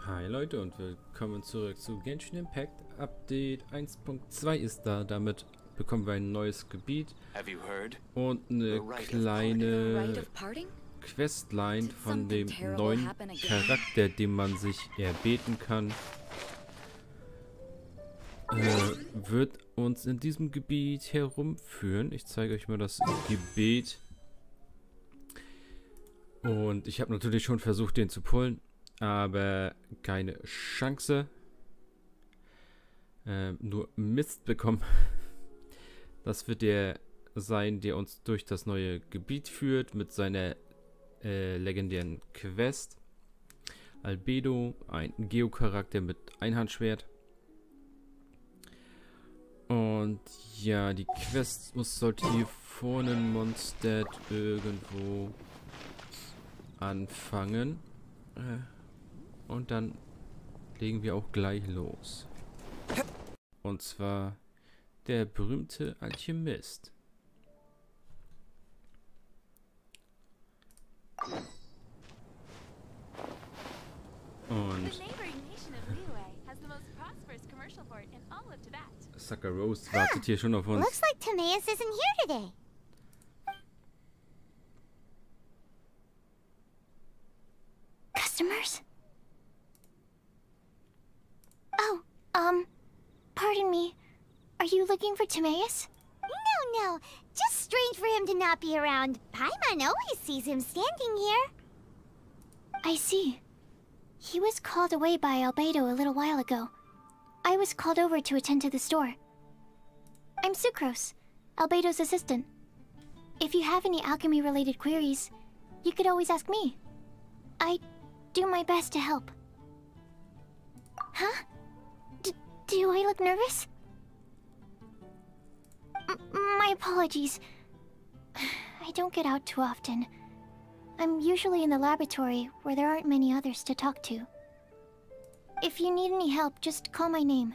Hi Leute und willkommen zurück zu Genshin Impact. Update 1.2 ist da. Damit bekommen wir ein neues Gebiet und eine kleine Questline von dem neuen Charakter, den man sich erbeten kann. Wird uns in diesem Gebiet herumführen. Ich zeige euch mal das Gebiet. Und ich habe natürlich schon versucht, den zu pullen. Aber keine Chance. Nur Mist bekommen. Das wird der sein, der uns durch das neue Gebiet führt mit seiner legendären Quest. Albedo, ein Geo-Charakter mit Einhandschwert. Und ja, die Quest sollte hier vorne in Mondstadt irgendwo anfangen. Und dann legen wir auch gleich los. Und zwar der berühmte Alchemist. Und Sucker Rose wartet hier schon auf uns. Looks like Timaeus isn't here today. Customers? Oh, pardon me. Are you looking for Timaeus? No. Just strange for him to not be around. Paimon always sees him standing here. I see. He was called away by Albedo a little while ago. I was called over to attend to the store. I'm Sucrose, Albedo's assistant. If you have any alchemy-related queries, you could always ask me. I do my best to help. Huh? Do I look nervous? My apologies. I don't get out too often. I'm usually in the laboratory where there aren't many others to talk to. If you need any help, just call my name.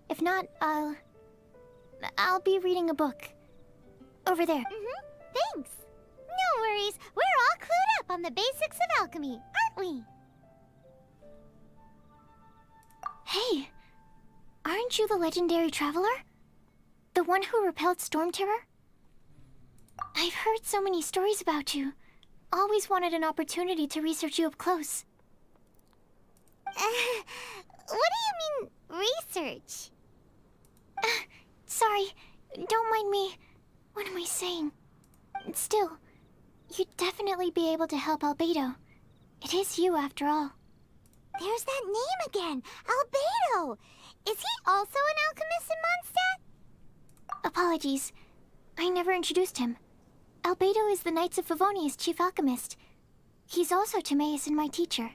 If not, I'll be reading a book. Over there. Thanks. No worries. We're all clued up on the basics of alchemy, aren't we? Hey, aren't you the legendary traveler? The one who repelled Storm Terror? I've heard so many stories about you. Always wanted an opportunity to research you up close. What do you mean, research? Sorry, don't mind me. What am I saying? Still, you'd definitely be able to help Albedo. It is you, after all. There's that name again, Albedo! Is he also an alchemist in Mondstadt? Apologies, I never introduced him. Albedo is the Knights of Favonia's chief alchemist. He's also Timaeus and my teacher.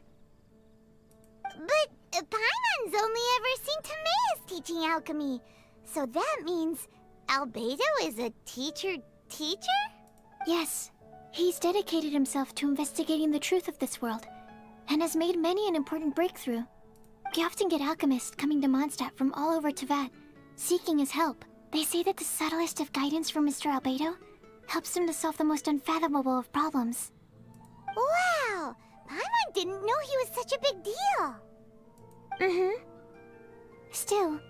But Paimon's only ever seen Timaeus teaching alchemy. So that means Albedo is a teacher? Yes. He's dedicated himself to investigating the truth of this world, and has made many an important breakthrough. We often get alchemists coming to Mondstadt from all over Teyvat, seeking his help. They say that the subtlest of guidance from Mr. Albedo helps him to solve the most unfathomable of problems. Wow! Paimon didn't know he was such a big deal! Still,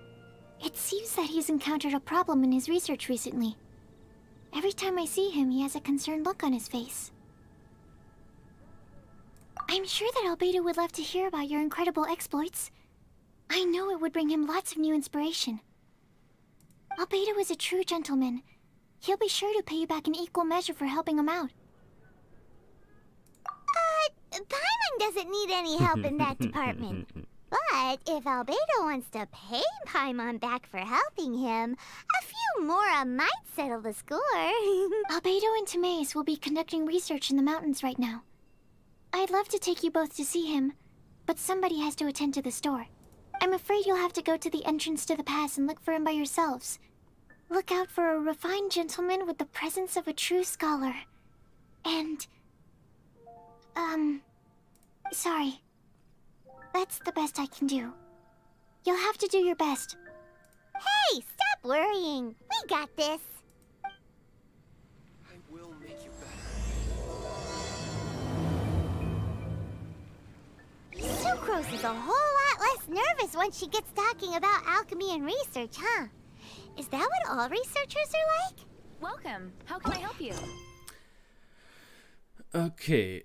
it seems that he's encountered a problem in his research recently. Every time I see him, he has a concerned look on his face. I'm sure that Albedo would love to hear about your incredible exploits. I know it would bring him lots of new inspiration. Albedo is a true gentleman. He'll be sure to pay you back in equal measure for helping him out. Paimon doesn't need any help in that department. But if Albedo wants to pay Paimon back for helping him, a few more might settle the score. Albedo and Timaeus will be conducting research in the mountains right now. I'd love to take you both to see him, but somebody has to attend to the store. I'm afraid you'll have to go to the entrance to the pass and look for him by yourselves. Look out for a refined gentleman with the presence of a true scholar. And... sorry. That's the best I can do. You'll have to do your best. Hey, stop worrying. We got this. I will make you better. So Sucrose is a whole lot less nervous when she gets talking about alchemy and research, huh? Is that what all researchers are like? Welcome. How can I help you? Okay.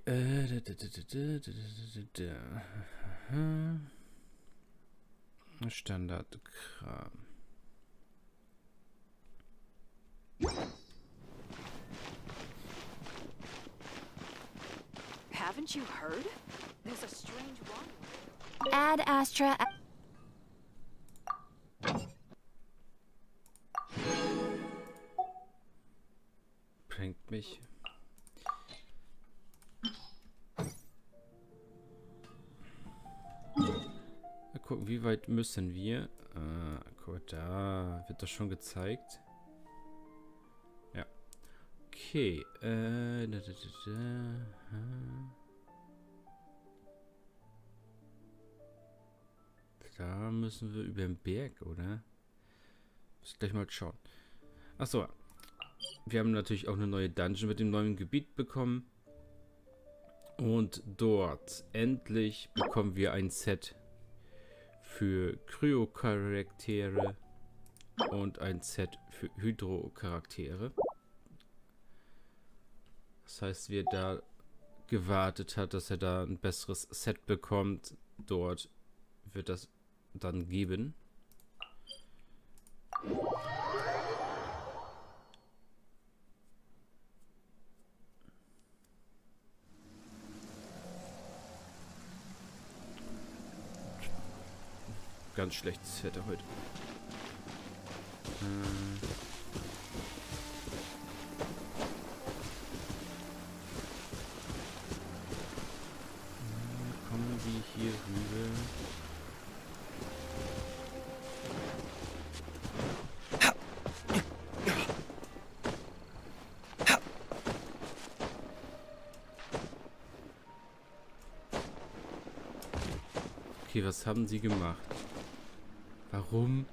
Standardkram. Haven't you heard? There's a strange one. Ad Astra. Bringt mich. Mal gucken, wie weit müssen wir? Gut, da wird das schon gezeigt. Ja. Okay. Da müssen wir über den Berg, oder? Muss gleich mal schauen. Achso. Wir haben natürlich auch eine neue Dungeon mit dem neuen Gebiet bekommen. Und dort endlich bekommen wir ein Set für Kryo-Charaktere und ein Set für Hydro-Charaktere. Das heißt, wer da gewartet hat, dass er da ein besseres Set bekommt, dort wird das dann geben. Ganz schlechtes Wetter heute. Kommen wir hier rüber. Okay, was haben sie gemacht? Warum?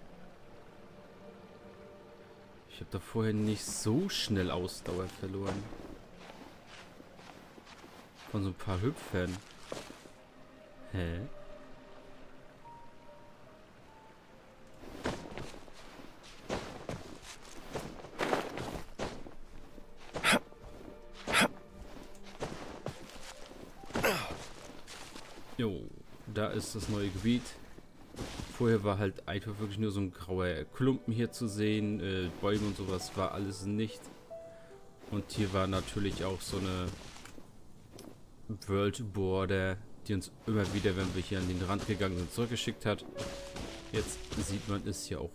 Ich habe da vorher nicht so schnell Ausdauer verloren. Von so ein paar Hüpfern. Hä? Jo, da ist das neue Gebiet. Vorher war halt einfach wirklich nur so ein grauer Klumpen hier zu sehen. Bäume und sowas war alles nicht. Und hier war natürlich auch so eine World Border, die uns immer wieder, wenn wir hier an den Rand gegangen sind, zurückgeschickt hat. Jetzt sieht man, ist hier auch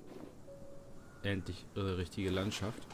endlich richtige Landschaft.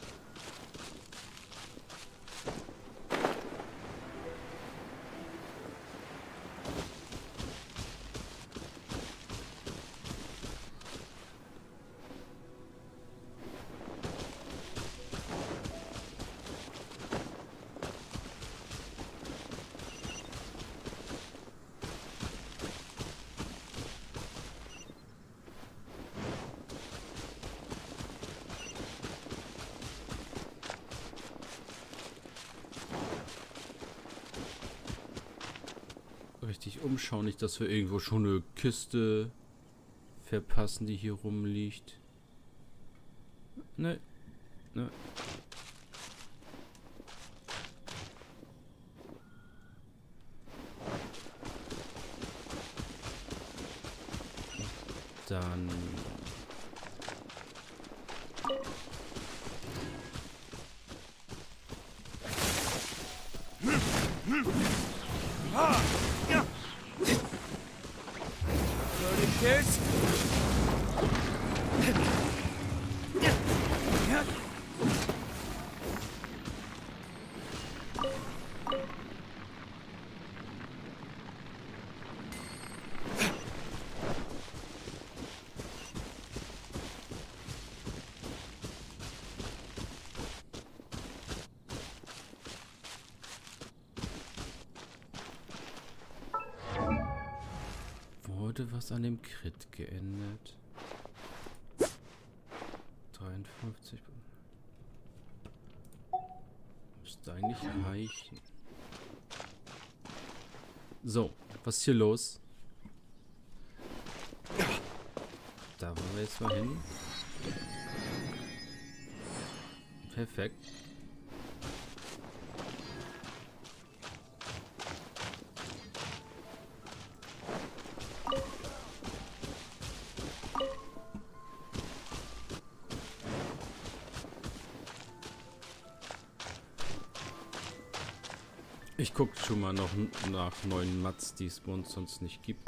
Richtig umschauen, nicht, dass wir irgendwo schon eine Kiste verpassen, die hier rumliegt. Ne, ne. Dann wurde was an dem Crit geändert. 53. Müsste eigentlich reichen. So, was ist hier los? Da wollen wir jetzt mal hin. Perfekt. Ich gucke schon mal noch nach neuen Mats, die es bei uns sonst nicht gibt.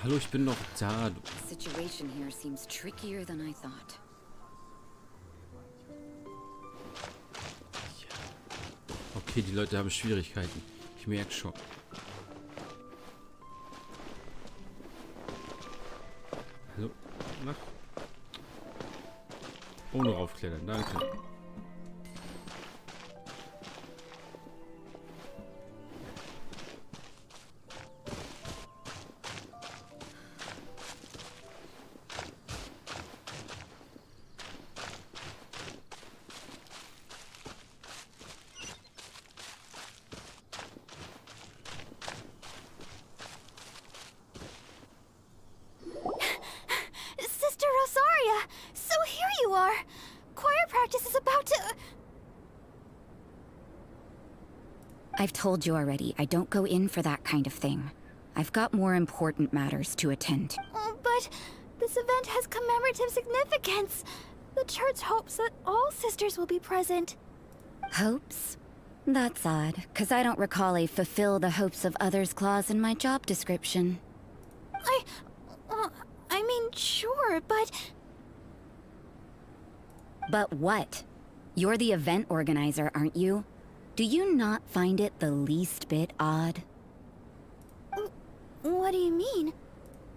Hallo, ich bin noch da. Situation here seems trickier than I thought. Okay, die Leute haben Schwierigkeiten. Ich merke schon. Hallo, mach. Ohne raufklettern, danke. I've told you already, I don't go in for that kind of thing. I've got more important matters to attend. Oh, but this event has commemorative significance. The church hopes that all sisters will be present. Hopes? That's odd, because I don't recall a fulfill the hopes of others clause in my job description. I mean, sure, but... But what? You're the event organizer, aren't you? Do you not find it the least bit odd? What do you mean?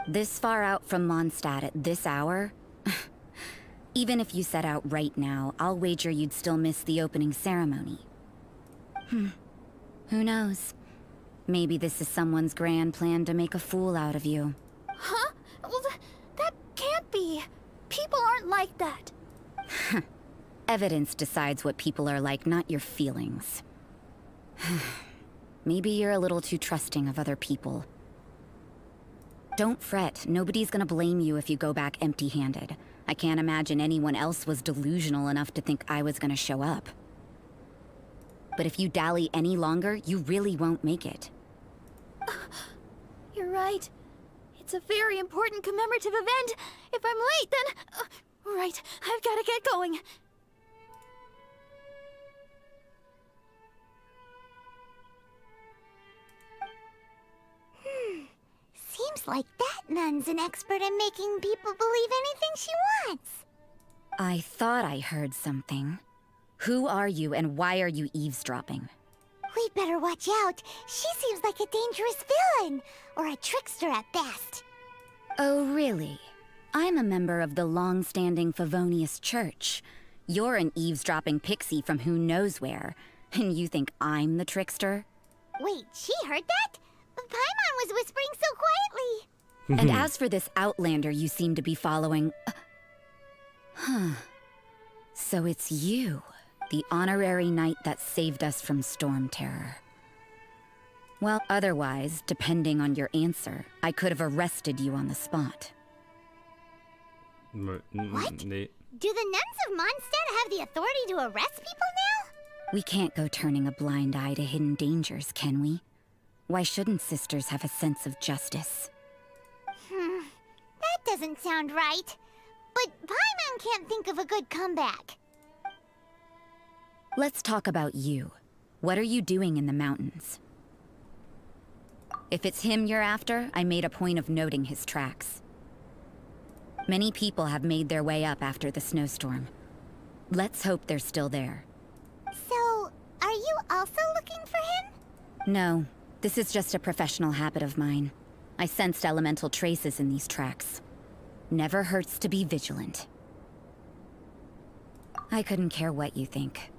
This far out from Mondstadt at this hour? Even if you set out right now, I'll wager you'd still miss the opening ceremony. Who knows? Maybe this is someone's grand plan to make a fool out of you. Huh? Well, that can't be. People aren't like that. Evidence decides what people are like, not your feelings. Maybe you're a little too trusting of other people. Don't fret, nobody's gonna blame you if you go back empty-handed. I can't imagine anyone else was delusional enough to think I was gonna show up. But if you dally any longer, you really won't make it. You're right. It's a very important commemorative event. If I'm late, then... right, I've gotta get going. Seems like that nun's an expert in making people believe anything she wants. I thought I heard something. Who are you and why are you eavesdropping? We'd better watch out. She seems like a dangerous villain, or a trickster at best. Oh, really? I'm a member of the long-standing Favonius Church. You're an eavesdropping pixie from who knows where, and you think I'm the trickster? Wait, she heard that? Paimon was whispering so quietly. And as for this outlander you seem to be following... So it's you, the honorary knight that saved us from Storm Terror. Well, otherwise, depending on your answer, I could have arrested you on the spot. What? Do the nuns of Mondstadt have the authority to arrest people now? We can't go turning a blind eye to hidden dangers, can we? Why shouldn't sisters have a sense of justice? That doesn't sound right. But Paimon can't think of a good comeback. Let's talk about you. What are you doing in the mountains? If it's him you're after, I made a point of noting his tracks. Many people have made their way up after the snowstorm. Let's hope they're still there. So, are you also looking for him? No, this is just a professional habit of mine. I sensed elemental traces in these tracks. Never hurts to be vigilant. I couldn't care what you think.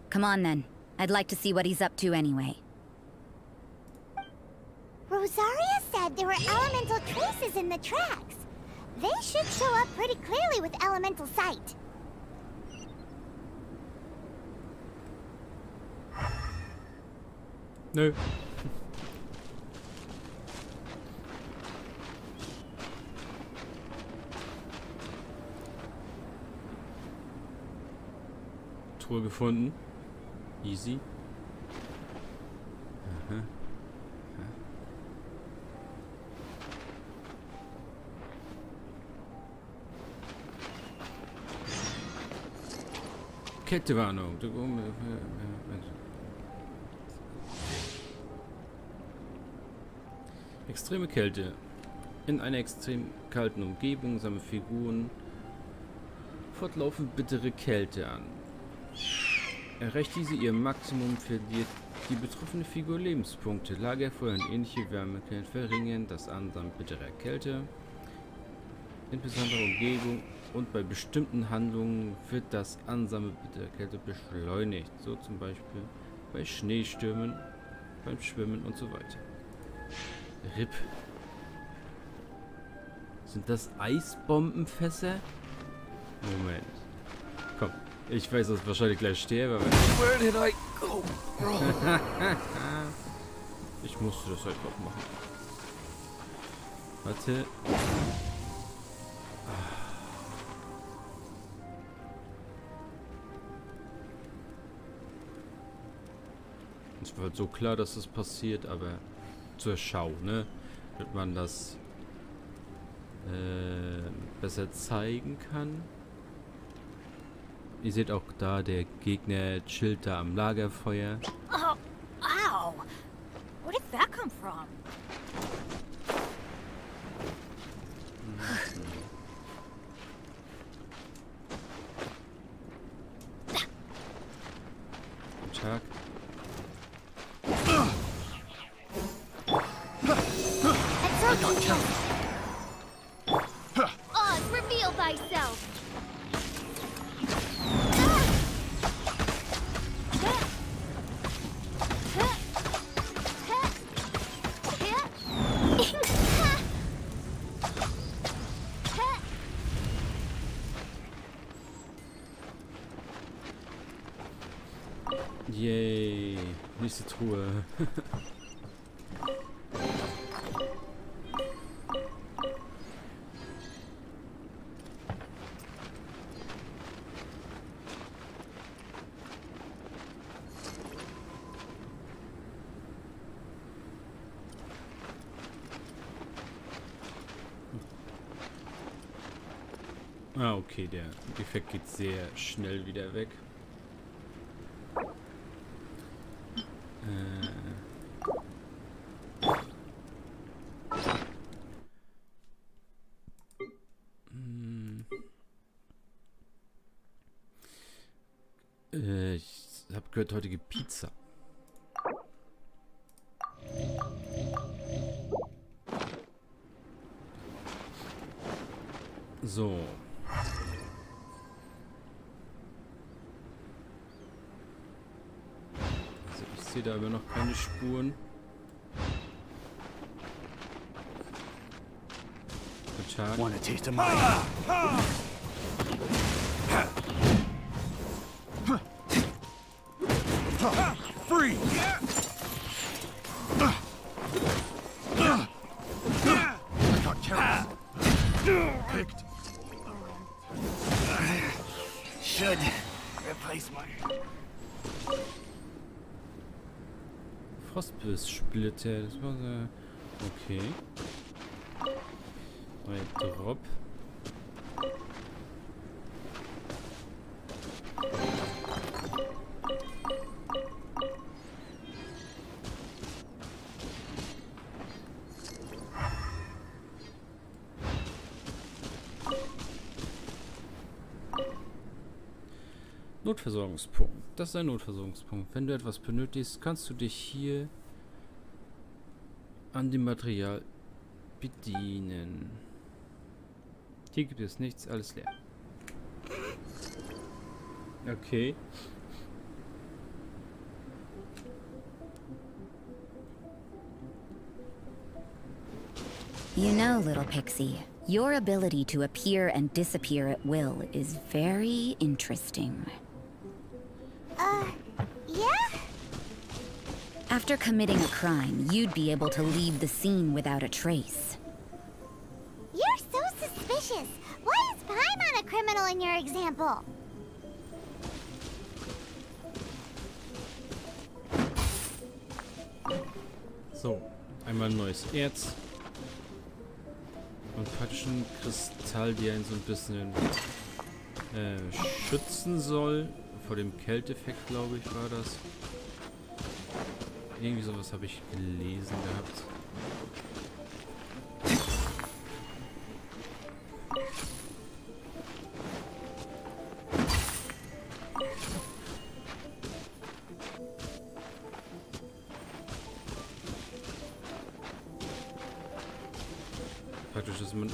Come on then. I'd like to see what he's up to anyway. Rosaria said there were elemental traces in the tracks. They should show up pretty clearly with elemental sight. Nö. Truhe gefunden. Easy. Aha. Kältewarnung. Extreme Kälte. In einer extrem kalten Umgebung sammeln Figuren fortlaufend bittere Kälte an. Erreicht diese ihr Maximum, verliert die betroffene Figur Lebenspunkte. Lagerfeuer und ähnliche Wärmequellen verringern das Ansammeln bitterer Kälte. In besonderer Umgebung und bei bestimmten Handlungen wird das Ansammeln bitterer Kälte beschleunigt. So zum Beispiel bei Schneestürmen, beim Schwimmen und so weiter. RIP. Sind das Eisbombenfässer? Moment. Komm, ich weiß, dass ich wahrscheinlich gleich sterbe, aber... Where did I go? Ich musste das einfach machen. Warte. Es war so klar, dass es passiert, aber zur Schau, ne? Damit man das besser zeigen kann. Ihr seht auch da, der Gegner chillt da am Lagerfeuer. Oh, ow! Where did that come from? Guten Tag. Oz, reveal thyself! Yay, nächste Truhe. Ah, okay, der Effekt geht sehr schnell wieder weg. Ich habe gehört, heute gibt Pizza. So. Also ich sehe da aber noch keine Spuren. Guten Tag. Want a taste of mine? Free! I got careless. Picked. Should replace my... Frostbisssplitter, das war so... Okay. Neuer Drop. Notversorgungspunkt. Das ist ein Notversorgungspunkt. Wenn du etwas benötigst, kannst du dich hier an dem Material bedienen. Hier gibt es nichts, alles leer. Okay. You know, little pixie, your ability to appear and disappear at will is very interesting. Yeah? After committing a crime, you'd be able to leave the scene without a trace. You're so suspicious. Why is Paimon a criminal in your example? So, einmal neues Erz. Und praktisch ein Kristall, der ihn so ein bisschen schützen soll. Vor dem Kälteeffekt, glaube ich, war das. Irgendwie sowas habe ich gelesen gehabt. Praktisch, dass man,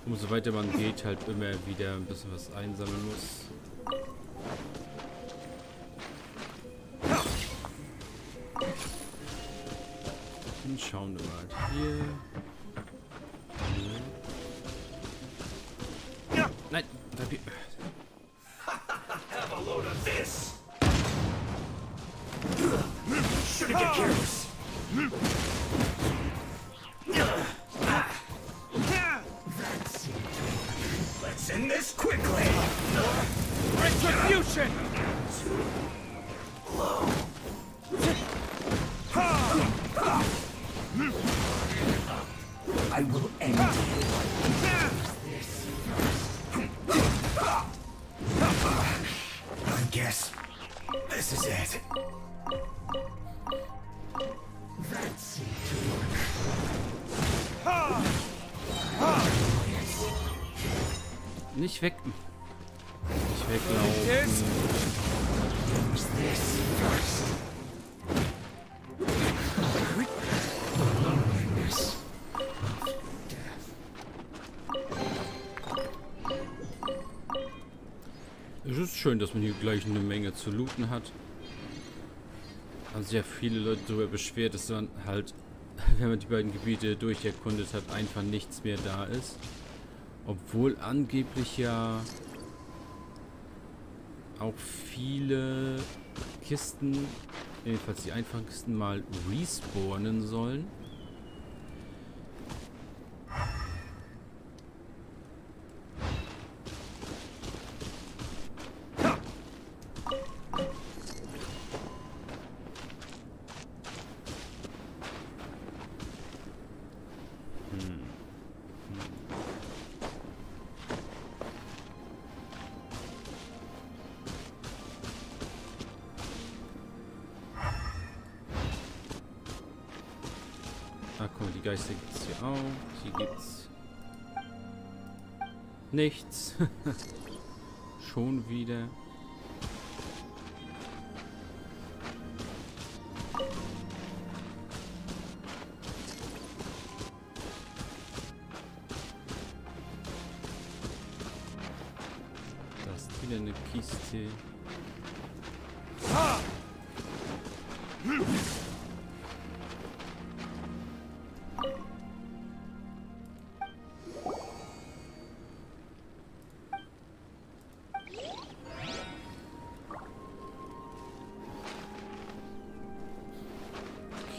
umso weiter man geht, halt immer wieder ein bisschen was einsammeln muss. Dann schauen wir mal hier. Nein, Papier. Have a load of this. Shouldn't get careless. Let's end this quickly. Retribution. Low. I will end it. I guess this is it. That seemed to work. Nicht weg. Nicht weglaufen. Use this first. Es ist schön, dass man hier gleich eine Menge zu looten hat. Haben sich ja viele Leute darüber beschwert, dass dann halt, wenn man die beiden Gebiete durcherkundet hat, einfach nichts mehr da ist. Obwohl angeblich ja auch viele Kisten, jedenfalls die einfachen Kisten, mal respawnen sollen. Ah, guck mal, die Geister gibt es hier auch. Hier gibt's nichts. Schon wieder. Da ist wieder eine Kiste.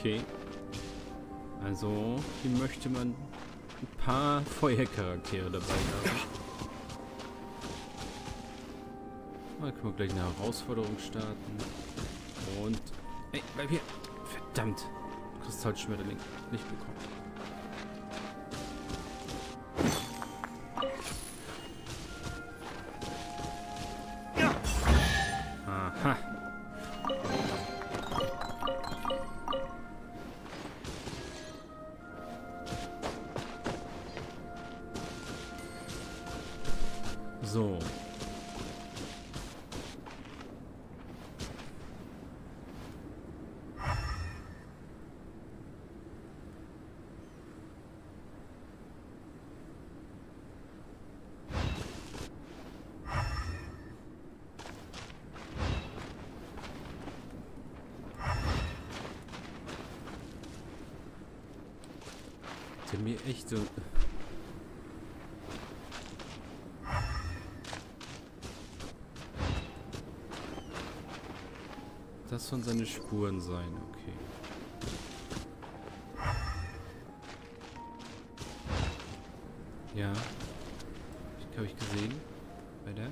Okay. Also, hier möchte man ein paar Feuercharaktere dabei haben. Mal können wir gleich eine Herausforderung starten. Und... Ey, bleib hier! Verdammt! Kristallschmetterling nicht bekommen. Aha! So. Der mir echt so... Das sollen seine Spuren sein, okay. Ja. Habe ich gesehen. Bei der.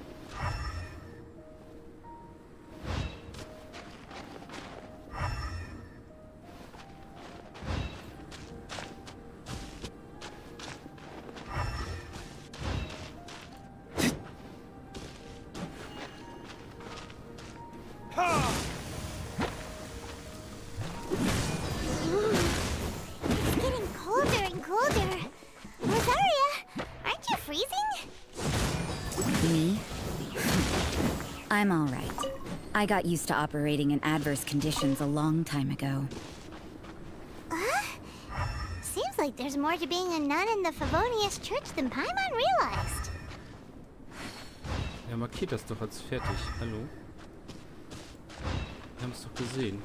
I'm all right. I got used to operating in adverse conditions a long time ago. Seems like there's more to being a nun in the Favonius Church than Paimon realized. Ja, markiert das doch als fertig. Hallo? Wir haben es doch gesehen.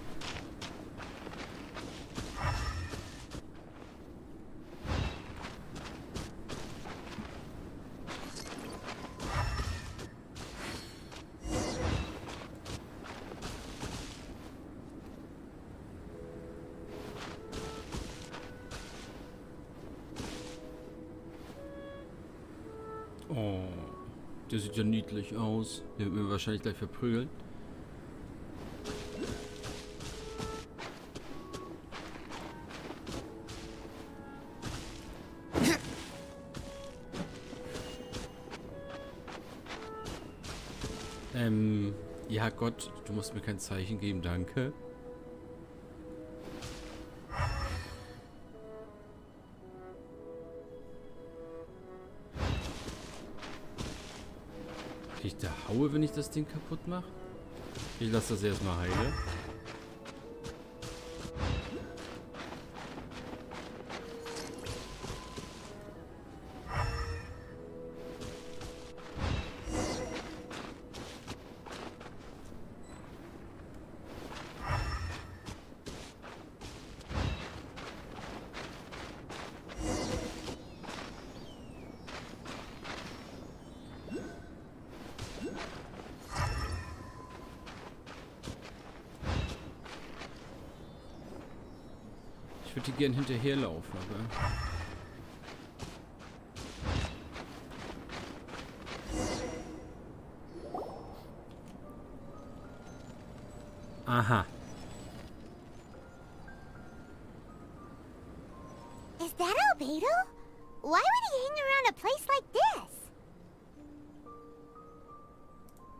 Oh, der sieht ja niedlich aus. Der wird mir wahrscheinlich gleich verprügeln. Ja Gott, du musst mir kein Zeichen geben, danke. Krieg ich da Haue, wenn ich das Ding kaputt mache? Ich lasse das erstmal heile. Ich würde gern hinterherlaufen, aber... Aha. Is that Albedo? Why would he hang around a place like this?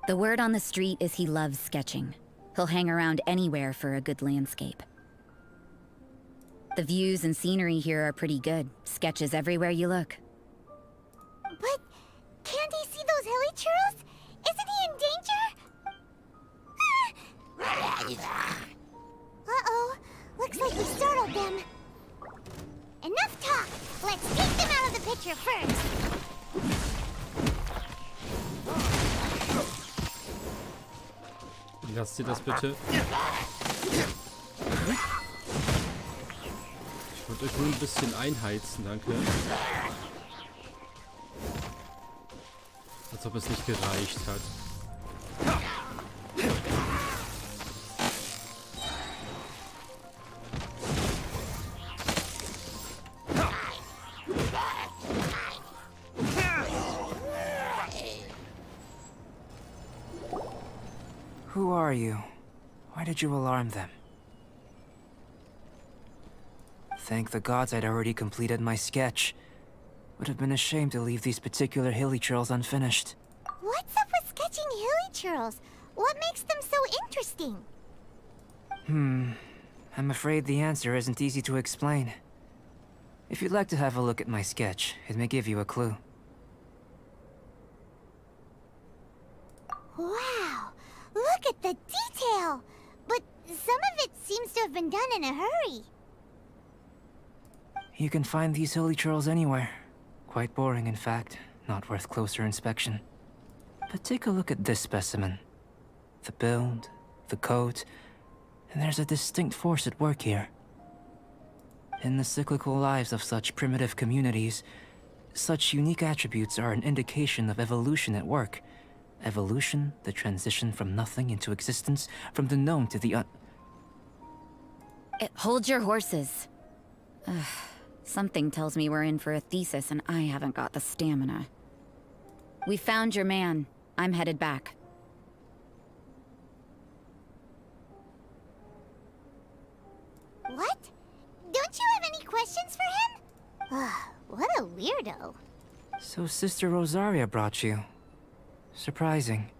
The word on the street is he loves sketching. He'll hang around anywhere for a good landscape. The views and scenery here are pretty good. Sketches everywhere you look. But can't he see those hilly churls? Isn't he in danger? Uh-oh. Looks like we startled them. Enough talk. Let's take them out of the picture first. Lasst ihr das bitte? Ich wollte euch nur ein bisschen einheizen, danke. Als ob es nicht gereicht hat. Who are you? Why did you alarm them? Thank the gods I'd already completed my sketch. Would have been a shame to leave these particular hilly churls unfinished. What's up with sketching hilly churls? What makes them so interesting? I'm afraid the answer isn't easy to explain. If you'd like to have a look at my sketch, it may give you a clue. Wow! Look at the detail! But some of it seems to have been done in a hurry. You can find these hilly churls anywhere. Quite boring, in fact. Not worth closer inspection. But take a look at this specimen. The build, the coat, and there's a distinct force at work here. In the cyclical lives of such primitive communities, such unique attributes are an indication of evolution at work, Evolution, the transition from nothing into existence, from the known to the Hold your horses. Ugh, something tells me we're in for a thesis and I haven't got the stamina. We found your man. I'm headed back. What? Don't you have any questions for him? Ugh, what a weirdo. So Sister Rosaria brought you. Surprising.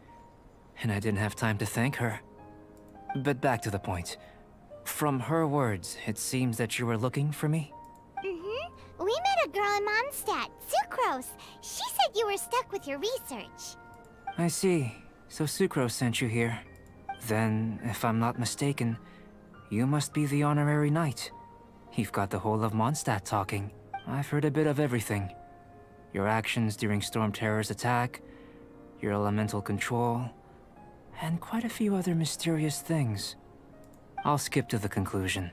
And I didn't have time to thank her. But back to the point. From her words, it seems that you were looking for me? Mm-hmm. We met a girl in Mondstadt, Sucrose. She said you were stuck with your research. I see. So Sucrose sent you here. Then, if I'm not mistaken, you must be the honorary knight. You've got the whole of Mondstadt talking. I've heard a bit of everything. Your actions during Storm Terror's attack, your elemental control, and quite a few other mysterious things. I'll skip to the conclusion.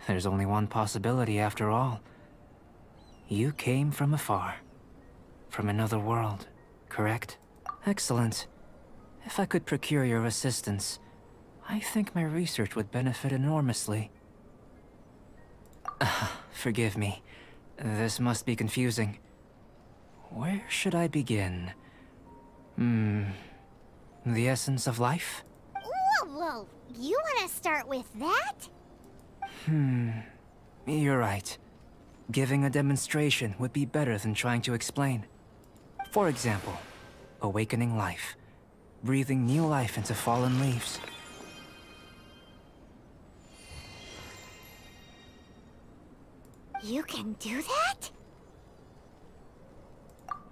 There's only one possibility after all. You came from afar. From another world, correct? Excellent. If I could procure your assistance, I think my research would benefit enormously. Forgive me. This must be confusing. Where should I begin? The essence of life? Whoa, you want to start with that? You're right. Giving a demonstration would be better than trying to explain. For example, awakening life. Breathing new life into fallen leaves. You can do that?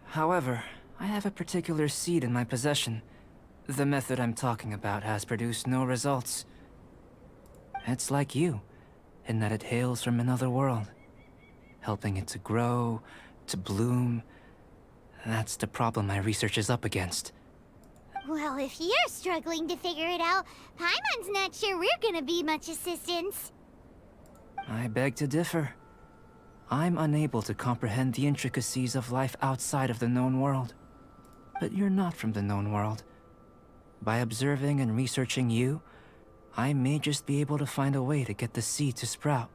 However, I have a particular seed in my possession. The method I'm talking about has produced no results. It's like you, in that it hails from another world. Helping it to grow, to bloom. That's the problem my research is up against. Well, if you're struggling to figure it out, Paimon's not sure we're gonna be much assistance. I beg to differ. I'm unable to comprehend the intricacies of life outside of the known world. But you're not from the known world. By observing and researching you, I may just be able to find a way to get the seed to sprout.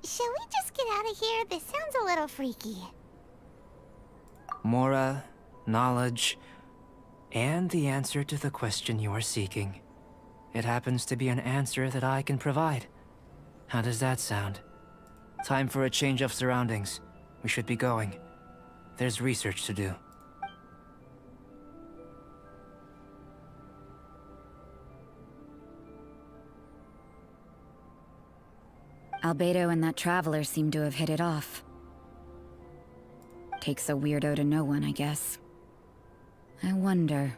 Shall we just get out of here? This sounds a little freaky. Mora, knowledge, and the answer to the question you are seeking. It happens to be an answer that I can provide. How does that sound? Time for a change of surroundings. We should be going. There's research to do. Albedo and that traveler seem to have hit it off. Takes a weirdo to know one, I guess. I wonder,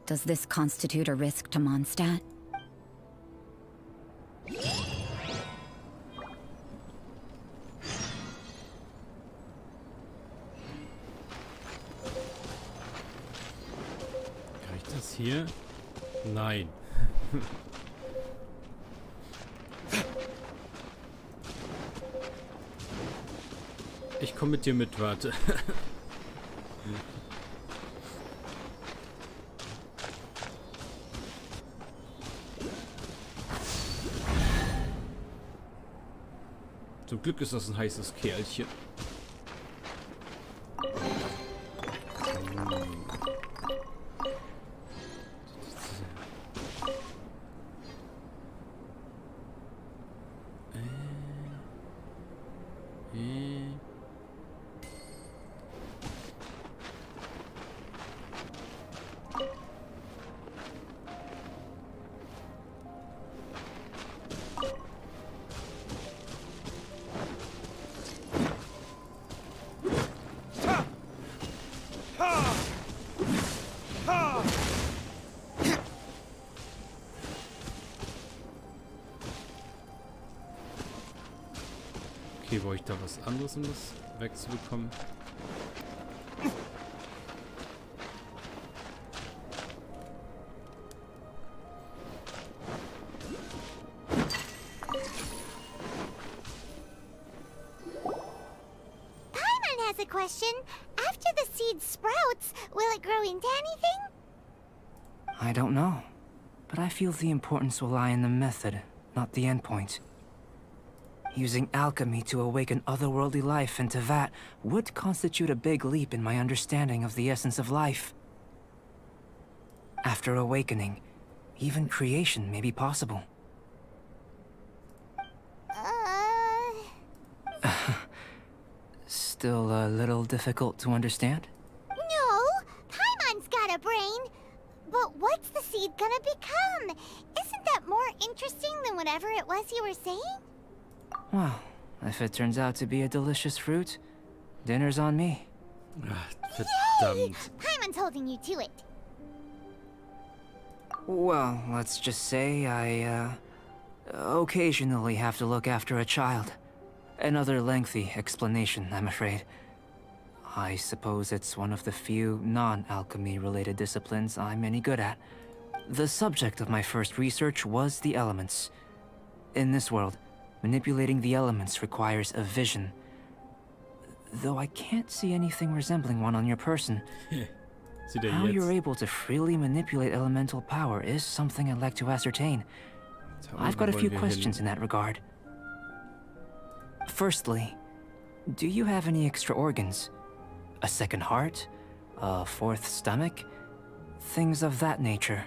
does this constitute a risk to Mondstadt? Kann ich das hier? Nein. Ich komme mit dir mit, warte. Zum Glück ist das ein heißes Kerlchen. Okay, brauche ich da was anderes, um das wegzubekommen? Paimon has a question. After the seed seed sprouts, will it grow into anything? I don't know, but I feel the importance will lie in the method, not the endpoint. Using alchemy to awaken otherworldly life into Vat would constitute a big leap in my understanding of the essence of life. After awakening, even creation may be possible. Still a little difficult to understand? No, Paimon's got a brain. But what's the seed gonna become? Isn't that more interesting than whatever it was you were saying? Well, if it turns out to be a delicious fruit, dinner's on me. Yay! Paimon's holding you to it. Well, let's just say I, occasionally have to look after a child. Another lengthy explanation, I'm afraid. I suppose it's one of the few non-alchemy-related disciplines I'm any good at. The subject of my first research was the elements. In this world, manipulating the elements requires a vision. Though I can't see anything resembling one on your person. How you're able to freely manipulate elemental power is something I'd like to ascertain. I've got a few questions in that regard. Firstly, do you have any extra organs? A second heart? A fourth stomach? Things of that nature.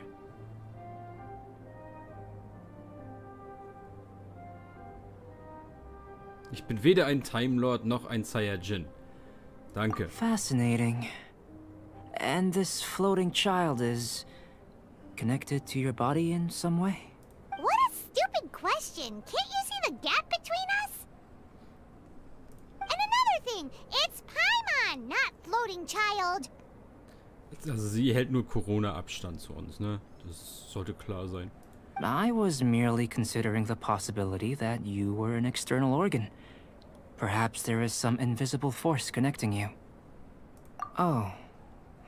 Ich bin weder ein Time Lord noch ein Saiyajin. Danke. Fascinating. And this floating child is connected to your body in some way? What a stupid question. Can't you see the gap between us? And another thing, it's Paimon, not floating child. Also sie hält nur Corona-Abstand zu uns, ne? Das sollte klar sein. I was merely considering the possibility that you were an external organ. Perhaps there is some invisible force connecting you. Oh,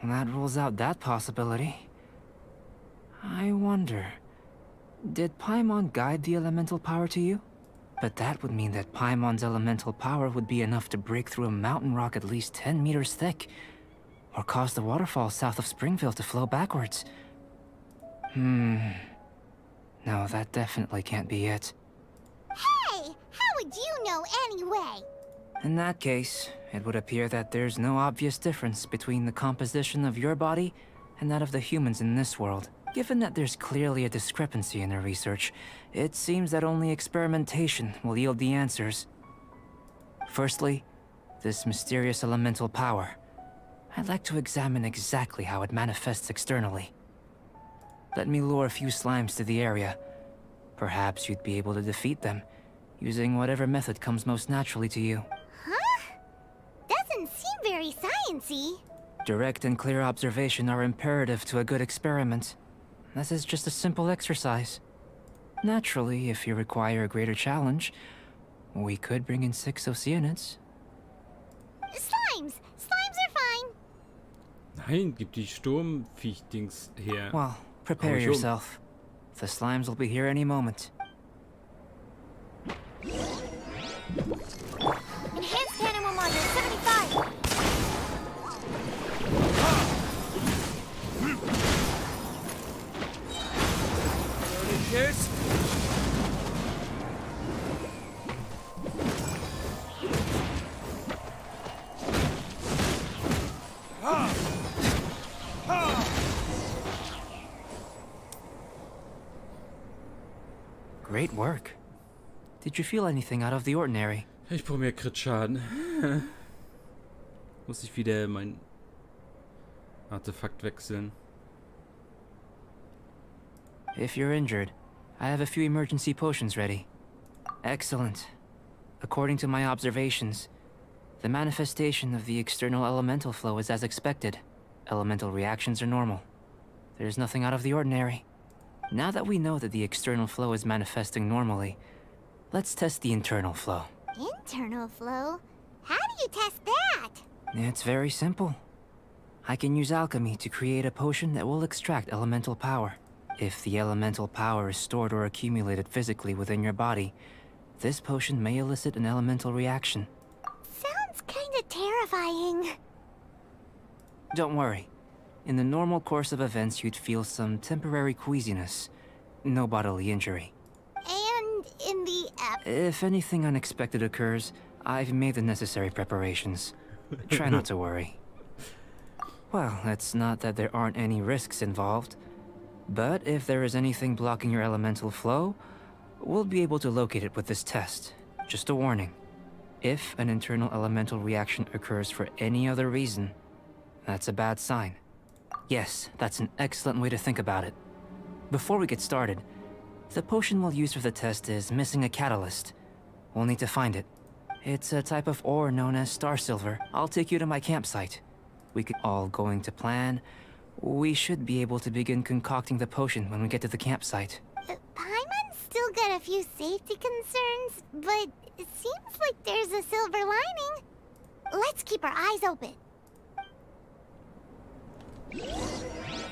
that rules out that possibility. I wonder, did Paimon guide the elemental power to you? But that would mean that Paimon's elemental power would be enough to break through a mountain rock at least 10 meters thick, or cause the waterfall south of Springfield to flow backwards. No, that definitely can't be it. Hey! How would you know anyway? In that case, it would appear that there's no obvious difference between the composition of your body and that of the humans in this world. Given that there's clearly a discrepancy in their research, it seems that only experimentation will yield the answers. Firstly, this mysterious elemental power. I'd like to examine exactly how it manifests externally. Let me lure a few slimes to the area. Perhaps you'd be able to defeat them, using whatever method comes most naturally to you. Huh? Doesn't seem very sciencey. Direct and clear observation are imperative to a good experiment. This is just a simple exercise. Naturally, if you require a greater challenge, we could bring in 6 Oceanids. Slimes! Slimes are fine! Nein, gib die Sturmviech-Dings her. Well, prepare yourself. The slimes will be here any moment. Enhanced animal module 75! Yes? Great work. Did you feel anything out of the ordinary? Ich brauche mehr Crit-Schaden. Muss ich wieder mein Artefakt wechseln. If you're injured, I have a few emergency potions ready. Excellent. According to my observations, the manifestation of the external elemental flow is as expected. Elemental reactions are normal. There's nothing out of the ordinary. Now that we know that the external flow is manifesting normally, let's test the internal flow. Internal flow? How do you test that? It's very simple. I can use alchemy to create a potion that will extract elemental power. If the elemental power is stored or accumulated physically within your body, this potion may elicit an elemental reaction. Sounds kinda terrifying. Don't worry. In the normal course of events, you'd feel some temporary queasiness. No bodily injury. And in the If anything unexpected occurs, I've made the necessary preparations. Try not to worry. Well, it's not that there aren't any risks involved. But if there is anything blocking your elemental flow, we'll be able to locate it with this test. Just a warning. If an internal elemental reaction occurs for any other reason, that's a bad sign. Yes, that's an excellent way to think about it. Before we get started, the potion we'll use for the test is missing a catalyst. We'll need to find it. It's a type of ore known as star silver. I'll take you to my campsite. We could all going to plan. We should be able to begin concocting the potion when we get to the campsite. Paimon's still got a few safety concerns, but it seems like there's a silver lining. Let's keep our eyes open.